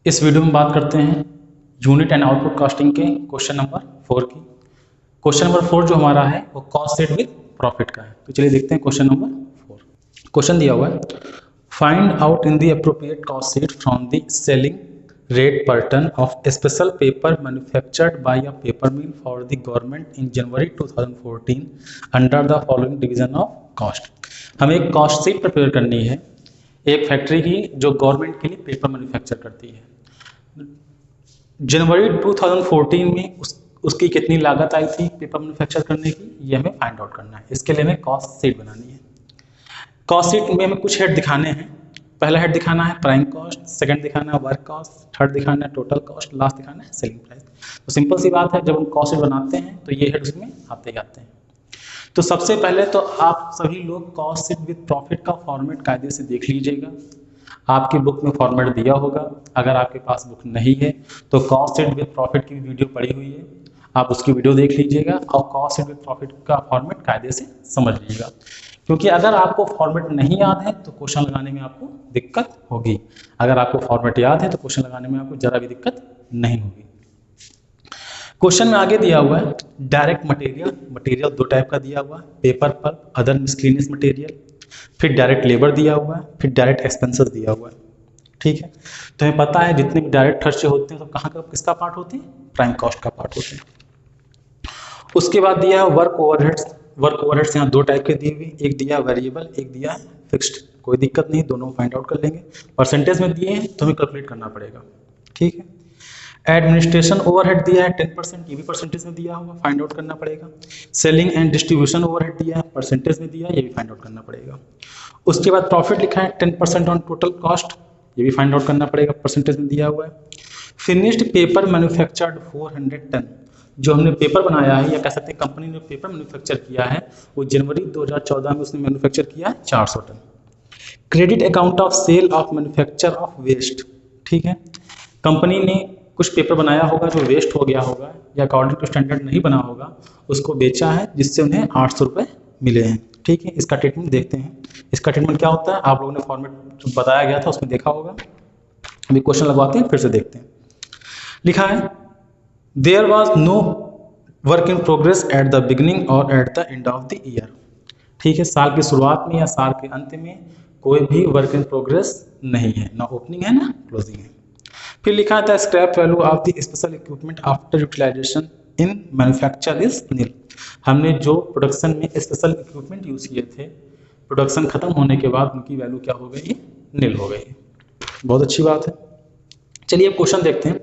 इस वीडियो में बात करते हैं यूनिट एंड आउटपुट कॉस्टिंग के क्वेश्चन नंबर 4 की। क्वेश्चन नंबर 4 जो हमारा है वो कॉस्ट शीट विद प्रॉफिट का है। तो चलिए देखते हैं क्वेश्चन नंबर 4। क्वेश्चन दिया हुआ है, find out in the appropriate cost sheet from the selling rate per ton of special paper manufactured by a paper mill for the government in January 2014 under the following division of cost. हमें एक cost sheet prepare करनी है एक factory की जो government के लिए paper manufacture करती है। जनवरी 2014 में उसकी कितनी लागत आई थी पेपर मैन्युफैक्चर करने की, ये हमें फाइंड आउट करना है। इसके लिए हमें कॉस्ट शीट बनानी है। कॉस्ट शीट में हमें कुछ हेड दिखाने हैं। पहला हेड दिखाना है प्राइम कॉस्ट, सेकंड दिखाना है वर्क कॉस्ट, थर्ड दिखाना है टोटल कॉस्ट, लास्ट दिखाना है सेलिंग प्राइस। तो सिंपल सी बात है, जब हम कॉस्ट शीट बनाते हैं तो ये हेड उसमें आते ही आते हैं। तो सबसे पहले तो आप सभी लोग कॉस्ट शीट विद प्रॉफिट का फॉर्मेट कायदे से देख लीजिएगा। आपकी बुक में फॉर्मेट दिया होगा, अगर आपके पास बुक नहीं है तो कॉस्ट शीट विद प्रॉफिट की वीडियो पड़ी हुई है, आप उसकी वीडियो देख लीजिएगा और कॉस्ट शीट विद प्रॉफिट का फॉर्मेट कायदे से समझ लीजिएगा। क्योंकि अगर आपको फॉर्मेट नहीं याद है तो क्वेश्चन लगाने में आपको दिक्कत होगी, अगर आपको फॉर्मेट याद है तो क्वेश्चन लगाने में आपको जरा भी दिक्कत नहीं होगी। क्वेश्चन में आगे दिया हुआ है डायरेक्ट मटेरियल। मटेरियल दो टाइप का दिया हुआ है, paper pulp, other miscellaneous material. फिर डायरेक्ट लेबर दिया हुआ है, फिर डायरेक्ट एक्सपेंसेस दिया हुआ है। ठीक है, तो हमें पता है जितने भी डायरेक्ट खर्चे होते हैं तो कहाँ का किसका पार्ट होते हैं, प्राइम कॉस्ट का पार्ट होते हैं। उसके बाद दिया है वर्क ओवरहेड्स। वर्क ओवरहेड्स यहाँ दो टाइप के दिए हुए, एक दिया वेरिएबल, एक दिया है फिक्स्ड। कोई दिक्कत नहीं, दोनों फाइंड आउट कर लेंगे। परसेंटेज में दिए हैं तो हमें कैलकुलेट करना पड़ेगा। ठीक है, एडमिनिस्ट्रेशन ओवरहेड दिया है 10%, ये भी परसेंटेज में दिया होगा, फाइंड आउट करना पड़ेगा। सेलिंग एंड डिस्ट्रीब्यूशन ओवरहेड दिया है, परसेंटेज में दिया है, ये भी फाइंड आउट करना पड़ेगा। उसके बाद प्रॉफिट लिखा है 10% ऑन टोटल कॉस्ट, ये भी फाइंड आउट करना पड़ेगा, परसेंटेज में दिया हुआ है। फिनिश्ड पेपर मैन्युफैक्चर्ड 400 टन, जो हमने पेपर बनाया है या कह सकते हैं कंपनी ने पेपर मैन्युफैक्चर किया है वो जनवरी 2014 में उसने मैन्युफैक्चर किया है 400 ton. Credit account of sale of manufacture of waste. ठीक है, कंपनी ने कुछ पेपर बनाया होगा जो वेस्ट हो गया होगा या अकॉर्डिंग टू स्टैंडर्ड नहीं बना होगा, उसको बेचा है जिससे उन्हें 800 रुपये मिले हैं। ठीक है, इसका ट्रीटमेंट देखते हैं। इसका ट्रीटमेंट क्या होता है, आप लोगों ने फॉर्मेट जो बताया गया था उसमें देखा होगा। अभी क्वेश्चन लगवाते हैं, फिर से देखते हैं। लिखा है there was no work in progress at the beginning और at the end of the year. ठीक है, साल की शुरुआत में या साल के अंत में कोई भी वर्क इन प्रोग्रेस नहीं है, ना ओपनिंग है ना क्लोजिंग है। फिर लिखा था scrap value of the special equipment after utilisation in manufacture is nil. हमने जो प्रोडक्शन में स्पेशल इक्विपमेंट यूज किए थे, प्रोडक्शन खत्म होने के बाद उनकी वैल्यू क्या हो गई, नील हो गई। बहुत अच्छी बात है। चलिए अब क्वेश्चन देखते हैं।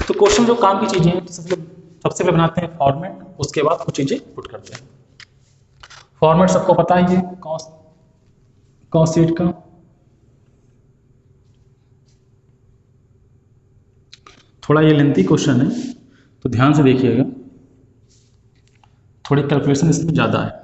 तो क्वेश्चन जो काम की चीजें हैं तो सबसे पहले बनाते हैं फॉर्मेट, उसके बाद कुछ चीजें पुट करते हैं। फॉर्मेट सबको पता ही है कॉस्ट शीट का। थोड़ा ये लेंथी क्वेश्चन है तो ध्यान से देखिएगा, थोड़ी कैलकुलेशन इसमें ज़्यादा है।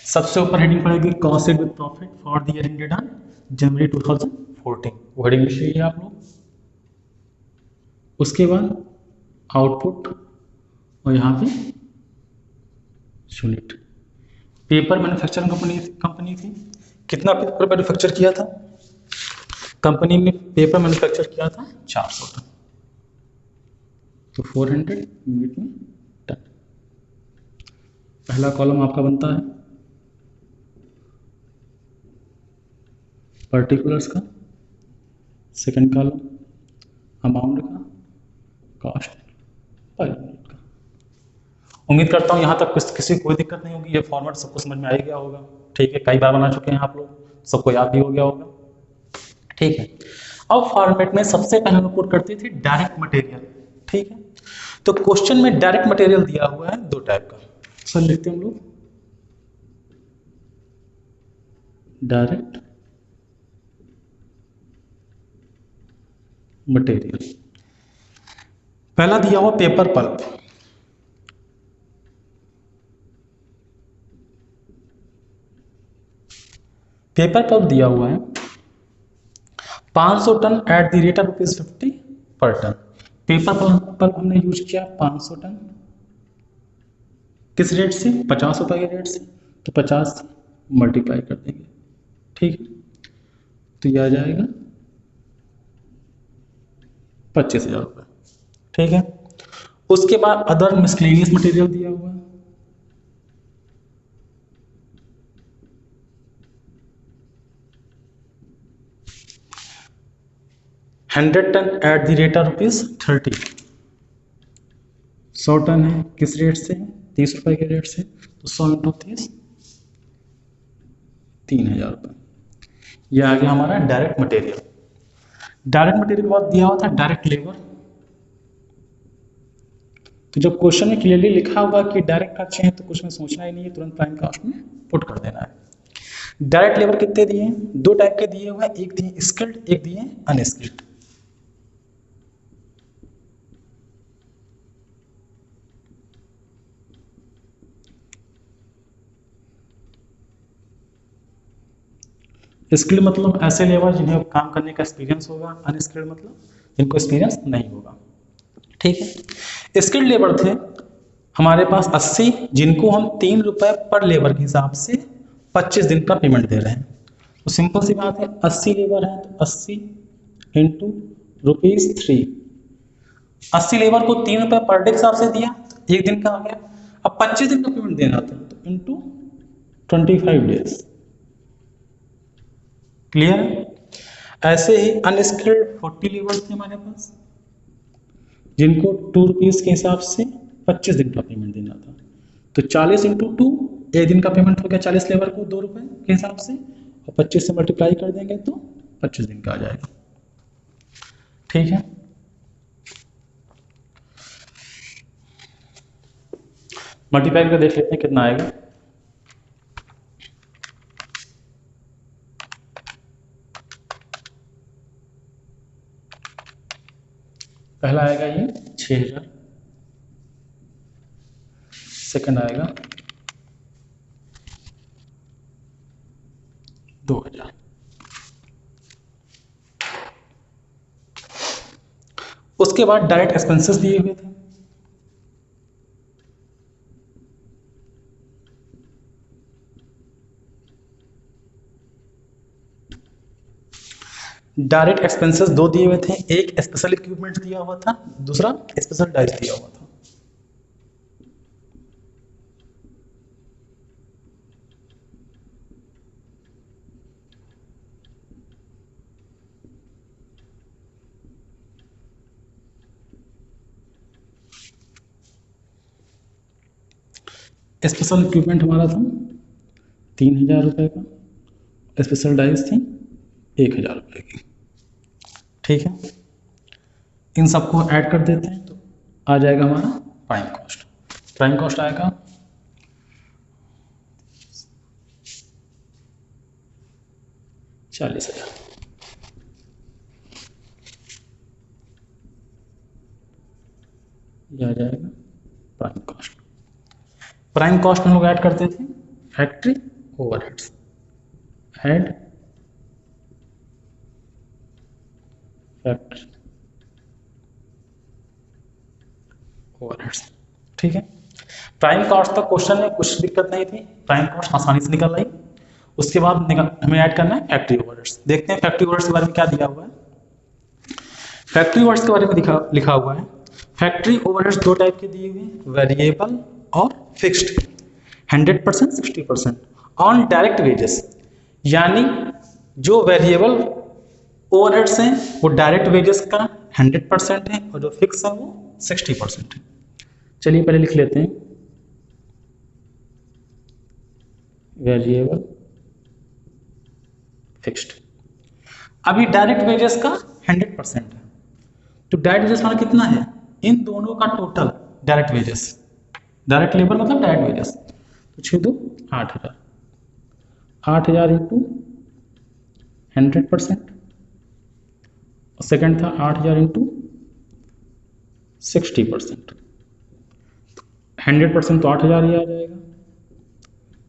सबसे ऊपर हेडिंग पड़ेगी cost sheet with profit for the year ended on January 2014, वो हेडिंग लिख लीजिए आप लोग। उसके बाद आउटपुट और यहाँ पे यूनिट। पेपर मैन्युफैक्चरिंग कंपनी थी। कितना पेपर मैन्युफैक्चर किया था कंपनी ने, पेपर मैन्युफैक्चर किया था 400 टन, तो 400 यूनिट में टन। पहला कॉलम आपका बनता है पर्टिकुलर्स का, सेकंड कॉलम अमाउंट का, कॉस्ट पर यूनिट का। उम्मीद करता हूँ यहाँ तक किसी कोई दिक्कत नहीं होगी, ये फॉर्मेट सबको समझ में आ ही गया होगा। ठीक है, कई बार बना चुके हैं आप लोग, सबको याद भी हो गया होगा। ठीक है, अब फॉर्मेट में सबसे पहले हम पुट करते थे डायरेक्ट मटेरियल। ठीक है, तो क्वेश्चन में डायरेक्ट मटेरियल दिया हुआ है दो टाइप का, सर लिखते हैं हम लोग डायरेक्ट मटेरियल। पहला दिया हुआ पेपर पल्प। पेपर पल्प दिया हुआ है 500 ton at the rate of ₹50 पर टन। पेपर पल्प हमने यूज किया 500 टन, किस रेट से, 50 रुपये के रेट से, तो 50 से मल्टीप्लाई कर देंगे, ठीक है, तो यह आ जाएगा 25,000 रुपये, ठीक है। उसके बाद अदर मिसलेनियस मटेरियल दिया हुआ है, $100 ton at the rate of ₹30, 100 ton है, किस रेट से है, 30 रुपये के रेट से, तो 100 × 30 3,000 रुपये। यह आ गया हमारा डायरेक्ट मटेरियल। डायरेक्ट मटेरियल के बाद दिया हुआ था डायरेक्ट लेबर। तो जब क्वेश्चन में क्लियरली लिखा हुआ कि डायरेक्ट खर्चे हैं तो कुछ में सोचना ही नहीं है, तुरंत प्राइम कॉस्ट में पुट कर देना है। डायरेक्ट लेबर कितने दिए हैं, 2 टाइप के दिए हुए हैं, एक दिए स्किल्ड, एक दिए अनस्किल्ड। स्किल्ड मतलब ऐसे लेबर जिन्हें काम करने का एक्सपीरियंस होगा, अनस्किल्ड मतलब जिनको एक्सपीरियंस नहीं होगा, ठीक है। स्किल्ड लेबर थे हमारे पास 80, जिनको हम 3 रुपये पर लेबर के हिसाब से 25 दिन का पेमेंट दे रहे हैं। तो सिंपल सी बात है, 80 लेबर है तो 80 × ₹3, 80 लेबर को 3 रुपये पर डे के हिसाब से दिया, तो 1 दिन का आ गया। अब 25 दिन का पेमेंट देना था तो इंटू 25 डेज, क्लियर। ऐसे ही अनस्किल्ड 40 लेबर थे हमारे पास, जिनको ₹2 के हिसाब से 25 दिन का पेमेंट देना था, तो 40 × 2, 1 दिन का पेमेंट हो गया 40 लेबर को ₹2 के हिसाब से, और 25 से मल्टीप्लाई कर देंगे तो 25 दिन का आ जाएगा, ठीक है। मल्टीप्लाई करके देख लेते हैं कितना आएगा। पहला आएगा ये 6,000, सेकंड आएगा 2,000। उसके बाद डायरेक्ट एक्सपेंसेस दिए हुए थे, डायरेक्ट एक्सपेंसेस 2 दिए हुए थे, एक स्पेशल इक्विपमेंट दिया हुआ था, दूसरा स्पेशल डाइस दिया हुआ था। स्पेशल इक्विपमेंट हमारा था 3,000 रुपये का, स्पेशल डाइस थी 1,000 रुपये की, ठीक है। इन सबको ऐड कर देते हैं तो आ जाएगा हमारा प्राइम कॉस्ट। प्राइम कॉस्ट आएगा 40,000। ये आ जाएगा प्राइम कॉस्ट। प्राइम कॉस्ट में लोग ऐड करते थे factory overheads, add factory overheads, ठीक है। प्राइम कॉस्ट तक क्वेश्चन में कुछ दिक्कत नहीं थी, प्राइम कॉस्ट आसानी से निकल आई। उसके बाद हमें ऐड करना है फैक्ट्री ओवरहेड्स। देखते हैं फैक्ट्री ओवरहेड्स के बारे में क्या दिया हुआ है। फैक्ट्री ओवरहेड्स के बारे में लिखा हुआ है, फैक्ट्री ओवरहेड्स 2 टाइप के दिए हुए हैं, वेरिएबल और फिक्स्ड, 100%, 60%। ऑन डायरेक्ट वेजेस, यानी जो वेरिएबल ओवरहेड्स हैं वो डायरेक्ट वेजेस का 100% है और जो फिक्स है वो 60% है। चलिए पहले लिख लेते हैं वेरिएबल फिक्स्ड। अभी डायरेक्ट वेजेस का 100% है, तो डायरेक्ट वेजेस हमारा कितना है, इन दोनों का total direct wages, direct labour मतलब डायरेक्ट वेजेस, तो 6 2 8,000, 8,000 × 100%, और सेकंड था 8,000 × 60%। 100% तो 8,000 ही आ जाएगा,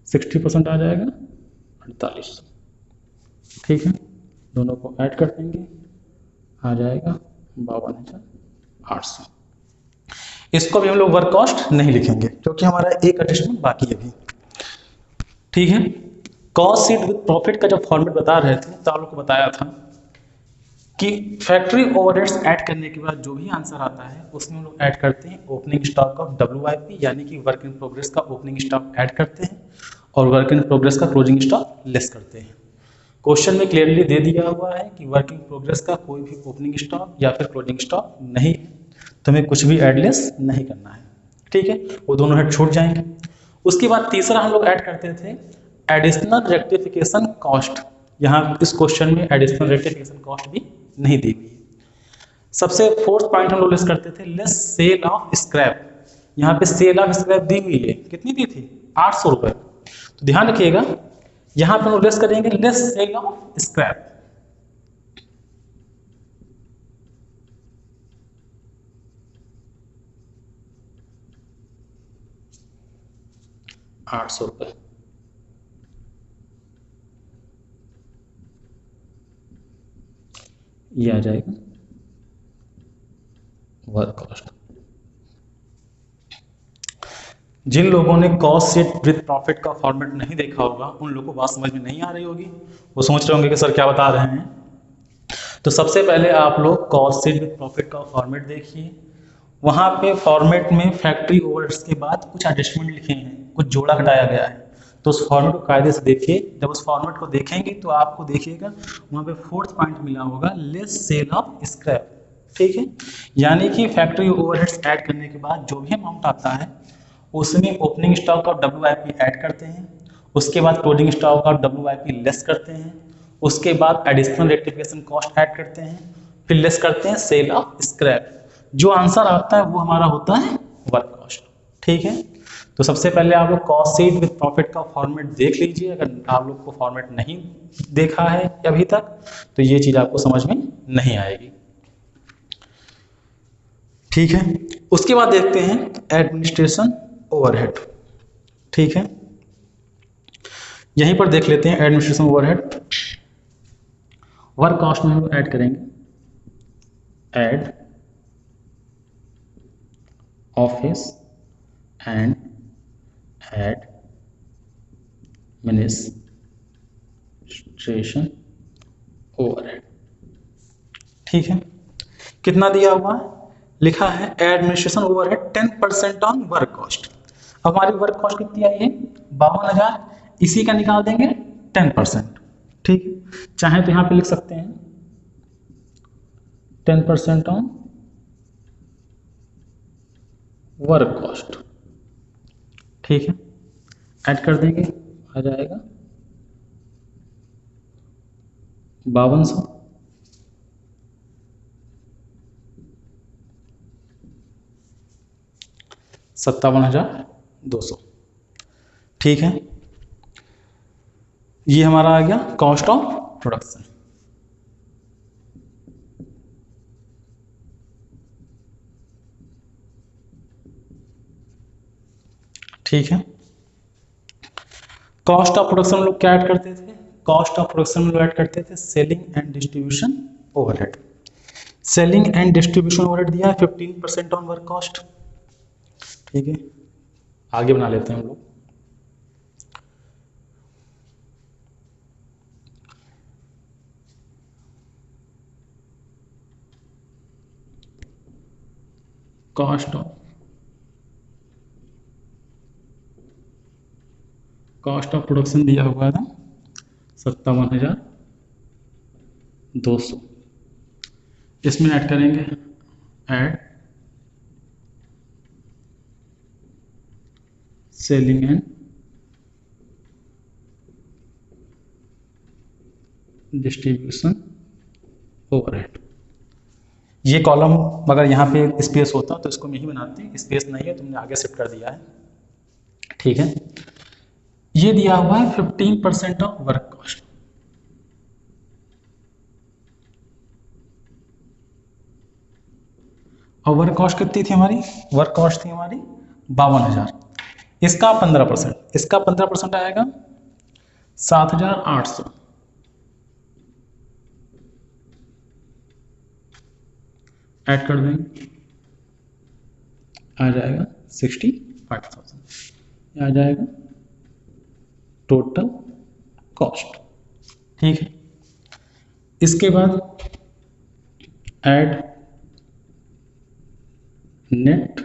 60% आ जाएगा 4800, ठीक है। दोनों को ऐड कर देंगे, आ जाएगा 52,000 800। इसको भी हम लोग वर्क कॉस्ट नहीं लिखेंगे क्योंकि हमारा एक एडजस्टमेंट बाकी है अभी। ठीक है, कॉस्ट शीट विद प्रॉफिट का जब फॉर्मेट बता रहे थे तो आप लोग को बताया था कि फैक्ट्री ओवरहेड्स ऐड करने के बाद जो भी आंसर आता है उसमें हम लोग ऐड करते हैं ओपनिंग स्टॉक ऑफ WIP, यानी कि वर्क इन प्रोग्रेस का ओपनिंग स्टॉक ऐड करते हैं और वर्क इन प्रोग्रेस का क्लोजिंग स्टॉक लेस करते हैं। क्वेश्चन में क्लियरली दे दिया हुआ है कि वर्क इन प्रोग्रेस का कोई भी ओपनिंग स्टॉक या फिर क्लोजिंग स्टॉक नहीं है, तो हमें कुछ भी ऐड लेस नहीं करना है। ठीक है, वो दोनों हेड छूट जाएंगे। उसके बाद तीसरा हम लोग ऐड करते थे एडिशनल रेक्टिफिकेशन कॉस्ट। यहाँ इस क्वेश्चन में एडिशनल रेक्टिफिकेशन कॉस्ट भी नहीं दी हुई है। सबसे फोर्थ पॉइंट हम लोग लिस्ट करते थे लेस सेल ऑफ स्क्रैप। यहाँ पे सेल ऑफ स्क्रैप दी हुई है, कितनी दी थी? 800 रुपए। तो ध्यान रखिएगा, यहाँ पे हम लोग लिस्ट करेंगे लेस सेल ऑफ स्क्रैप। ₹800 ये आ जाएगा वर्क कॉस्ट। जिन लोगों ने कॉस्ट शीट विद प्रॉफिट का फॉर्मेट नहीं देखा होगा उन लोगों को बात समझ में नहीं आ रही होगी, वो सोच रहे होंगे कि सर क्या बता रहे हैं। तो सबसे पहले आप लोग कॉस्ट शीट विद प्रॉफिट का फॉर्मेट देखिए। वहाँ पे फॉर्मेट में फैक्ट्री ओवरहेड्स के बाद कुछ एडजस्टमेंट लिखे हैं, कुछ जोड़ा घटाया गया है, तो उस फॉर्मेट को कायदे से देखिए। जब उस फॉर्मेट को देखेंगे तो आपको देखिएगा वहाँ पे फोर्थ पॉइंट मिला होगा लेस सेल ऑफ स्क्रैप। ठीक है, यानी कि फैक्ट्री ओवरहेड्स ऐड करने के बाद जो भी अमाउंट आता है उसमें ओपनिंग स्टॉक और WIP ऐड करते हैं, उसके बाद क्लोजिंग स्टॉक और WIP लेस करते हैं, उसके बाद एडिशनल रेक्टिफिकेशन कॉस्ट ऐड करते हैं, फिर लेस करते हैं सेल ऑफ स्क्रैप। जो आंसर आता है वो हमारा होता है वर्क कॉस्ट। ठीक है, तो सबसे पहले आप लोग कॉस्ट शीट विद प्रॉफिट का फॉर्मेट देख लीजिए। अगर आप लोग को फॉर्मेट नहीं देखा है अभी तक तो ये चीज आपको समझ में नहीं आएगी। ठीक है, उसके बाद देखते हैं एडमिनिस्ट्रेशन ओवरहेड। ठीक है, यहीं पर देख लेते हैं एडमिनिस्ट्रेशन ओवरहेड। वर्क कॉस्ट में हम लोग ऐड करेंगे add office and administration overhead. ठीक है, कितना दिया हुआ है? लिखा है administration overhead 10% on work cost. अब हमारी वर्क कॉस्ट कितनी आई है? 52,000। इसी का निकाल देंगे 10%। ठीक है, चाहे तो यहां पे लिख सकते हैं 10% ऑन वर्क कॉस्ट। ठीक है, ऐड कर देंगे, आ जाएगा 5200। $57,200। ठीक है, ये हमारा आ गया कॉस्ट ऑफ प्रोडक्शन। ठीक है, कॉस्ट ऑफ प्रोडक्शन में लोग क्या ऐड करते थे? कॉस्ट ऑफ प्रोडक्शन में लोग ऐड करते थे selling and distribution overhead. Selling and distribution overhead दिया है 15% ऑन वर्क कॉस्ट। ठीक है, आगे बना लेते हैं हम लोग। कॉस्ट ऑफ प्रोडक्शन दिया हुआ था 57,200। इसमें ऐड करेंगे add selling and distribution overhead. ये कॉलम अगर यहाँ पे स्पेस होता तो इसको मैं ही बनाती, स्पेस नहीं है, तुमने आगे शिफ्ट कर दिया है। ठीक है, ये दिया हुआ है 15% ऑफ वर्क कॉस्ट। और वर्क कॉस्ट कितनी थी हमारी? वर्क कॉस्ट थी हमारी 52,000। इसका 15%, इसका 15% आएगा 7,800। ऐड कर देंगे आ जाएगा 65,000, आ जाएगा टोटल कॉस्ट। ठीक है, इसके बाद add net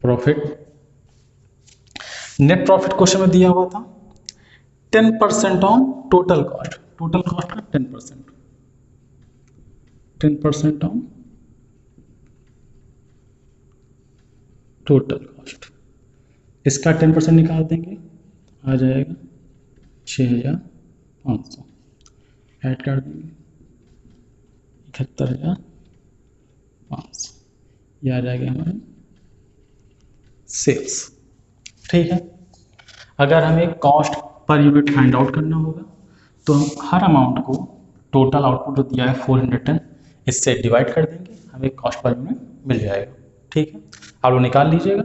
profit. Net profit question में दिया हुआ था 10% on total cost, total cost का 10% ऑन टोटल कॉस्ट। इसका 10% निकाल देंगे, आ जाएगा 6,500, ऐड कर देंगे 71,500, ये आ जाएगा हमारे सेल्स। ठीक है, अगर हमें cost per unit find out करना होगा तो हम हर अमाउंट को टोटल आउटपुट जो दिया है 410 इससे डिवाइड कर देंगे, हमें कॉस्ट पर यूनिट मिल जाएगा। ठीक है, आप लोग निकाल लीजिएगा।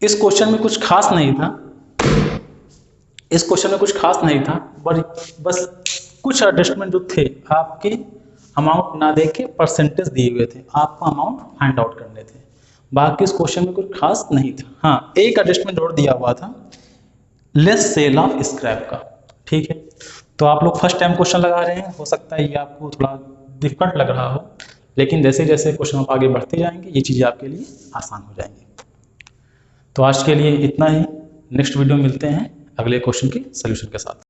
इस क्वेश्चन में कुछ खास नहीं था, इस क्वेश्चन में कुछ खास नहीं था, बस कुछ एडजस्टमेंट जो थे, आपके अमाउंट ना देके परसेंटेज दिए हुए थे, आपको अमाउंट फाइंड आउट करने थे। बाकी इस क्वेश्चन में कुछ खास नहीं था। हाँ, एक एडजस्टमेंट और दिया हुआ था, लेस सेल ऑफ स्क्रैप का। ठीक है, तो आप लोग फर्स्ट टाइम क्वेश्चन लगा रहे हैं, हो सकता है ये आपको थोड़ा डिफिकल्ट लग रहा हो, लेकिन जैसे जैसे क्वेश्चन आप आगे बढ़ते जाएंगे ये चीज़ें आपके लिए आसान हो जाएंगी। तो आज के लिए इतना ही, नेक्स्ट वीडियो मिलते हैं अगले क्वेश्चन के सॉल्यूशन के साथ।